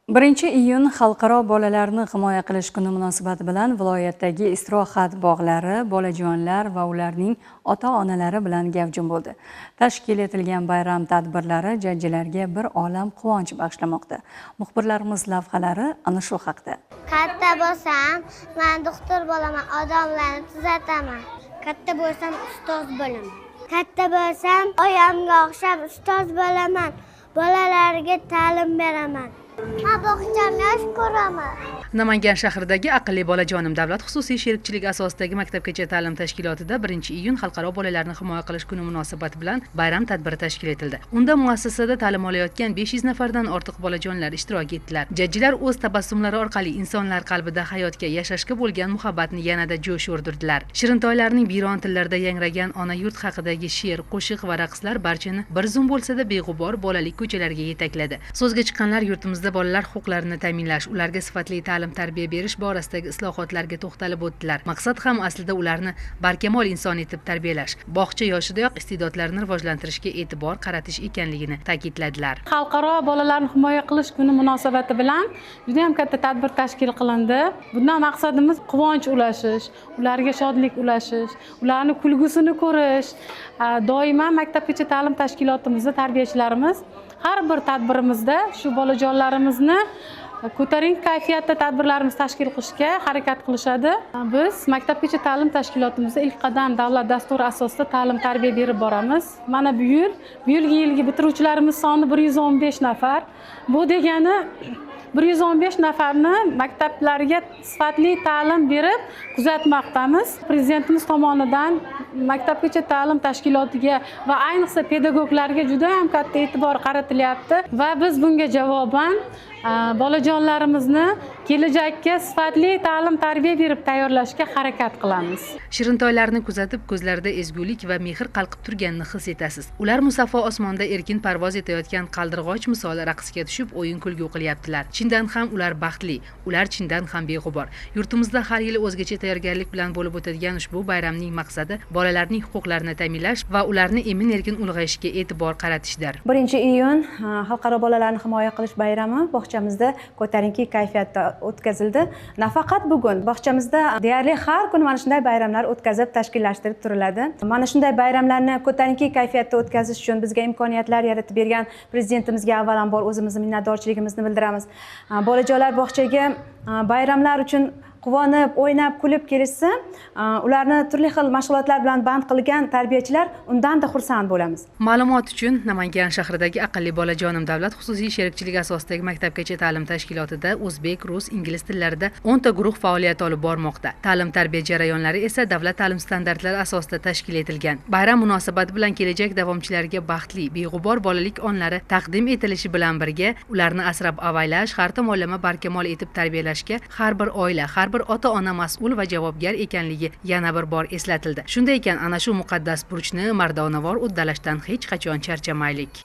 1-iyun Xalqaro bolalarni himoya qilish kuni munosabati bilan viloyatdagi istirohat bog'lari, bolajonlar va ularning ota-onalari bilan gavjum bo'ldi. Tashkil etilgan bayram tadbirlari jajjilarga bir olam quvonch bag'ishlamoqda. Muxbirlarimiz lavhalari ana shu haqda. Katta bo'lsam, men doktor bo'laman, odamlarni tuzataman. Katta bo'lsam, ustoz bo'laman. Katta bo'lsam, oyamga o'xshab ustoz bo'laman. Bolalarga ta'lim beraman. Men bog'cham yosh ko'raman. Namangan shahridagi Aqlli bolajonim davlat xususiy sherikchilik asosidagi maktabgacha ta'lim tashkilotida 1-iyun Xalqaro bolalarni himoya qilish kuni munosabati bilan bayram tadbiri tashkil etildi. Unda muassasada ta'lim olayotgan 500 nafardan ortiq bolajonlar ishtirok etdilar. Jajjilar o'z tabassumlari orqali insonlar qalbida hayotga, yashashga bo'lgan muhabbatni yanada jo'sh urdirdilar. Shirintoylarning biyron tillarida yangragan ona yurt haqidagi she'r, qo'shiq va raqslar barchani bir zum bo'lsa-da beg'ubor bolalik ko'chalarga yetakladi. So'zga chiqqanlar yurtimizda bolalar huquqlarini ta'minlash, ularga sifatli ta'lim-tarbiya berish borasidagi islohotlarga to'xtalib o'tdilar. Maqsad ham aslida ularni barkamol inson etib tarbiyalash, bog'cha yoshidayoq iste'dodlarini rivojlantirishga e'tibor qaratish ekanligini ta'kidladilar. Xalqaro bolalarni himoya qilish kuni munosabati bilan juda ham katta tadbir tashkil qilindi. Bundan maqsadimiz quvonch ulashish, ularga shodlik ulashish, ularni kulgusini ko'rish. Doimo maktabgacha ta'lim tashkilotimizda tarbiyachilarimiz har bir tadbirimizda shu bolajonlarimizni ko'tarinki kayfiyatda tadbirlarimiz tashkil qilishga harakat qilishadi. Biz maktabgacha ta'lim tashkilotimizda ilk qadam davlat dasturi asosida ta'lim tarbiya berib boramiz. Mana bu yilgi bitiruvchilarimiz soni 115 nafar. Bu degani 115 nafarni maktablarga sifatli ta'lim berib kuzatmoqdamiz. Prezidentimiz tomonidan maktabgacha ta'lim tashkilotiga va ayniqsa pedagoglarga juda ham katta e'tibor qaratilyapti va biz bunga javoban bolajonlarimizni kelajakka sifatli ta'lim tarbiya berib tayyorlashga harakat qilamiz. Shirintoylarni kuzatib, ko'zlarida ezgulik va mehr qalqib turganini his etasiz. Ular musaffo osmonda erkin parvoz etayotgan qaldirg'och misoli raqsga tushib, o'yin-kulgu qilyaptilar. Chindan ham ular baxtli, ular chindan ham beg'ubor. Yurtimizda har yili o'zgacha tayyorgarlik bilan bo'lib o'tadigan ushbu bayramning maqsadi bolalarning huquqlarini ta'minlash va ularni emin-erkin ulg'ayishiga e'tibor qaratishdir. 1-iyun Xalqaro bolalarni himoya qilish bayrami bog'chamizda ko'tarinki kayfiyatda o'tkazildi. Nafaqat bugun bog'chamizda deyarli har kuni mana shunday bayramlar o'tkazib tashkillashtirib turiladi. Mana shunday bayramlarni ko'tarinki kayfiyatda o'tkazish uchun bizga imkoniyatlar yaratib bergan prezidentimizga avvalambor o'zimizni minnatdorchiligimizni bildiramiz. Bolajonlar bog'chaga bayramlar uchun quvonib, o'ynab, kulib kelishsa, ularni turli xil mashg'ulotlar bilan band qilgan tarbiyachilar undan-da xursand bo'lamiz. Ma'lumot uchun Namangan shahridagi Aqlli bolajonim davlat xususiy sherikchilik asosidagi maktabgacha ta'lim tashkilotida o'zbek, rus, ingliz tillarida 10 ta guruh faoliyat olib bormoqda. Ta'lim-tarbiya jarayonlari esa davlat ta'lim standartlari asosida tashkil etilgan. Bayram munosabati bilan kelajak davomchilariga baxtli, beg'ubor bolalik onlari taqdim etilishi bilan birga, ularni asrab-avaylash, har tomonlama barkamol etib tarbiyalashga har bir oila, har bir ota-ona mas'ul va javobgar ekanligi yana bir bor eslatildi. Shunday ekan, ana shu muqaddas burchni mardonavor uddalashdan hech qachon charchamaylik.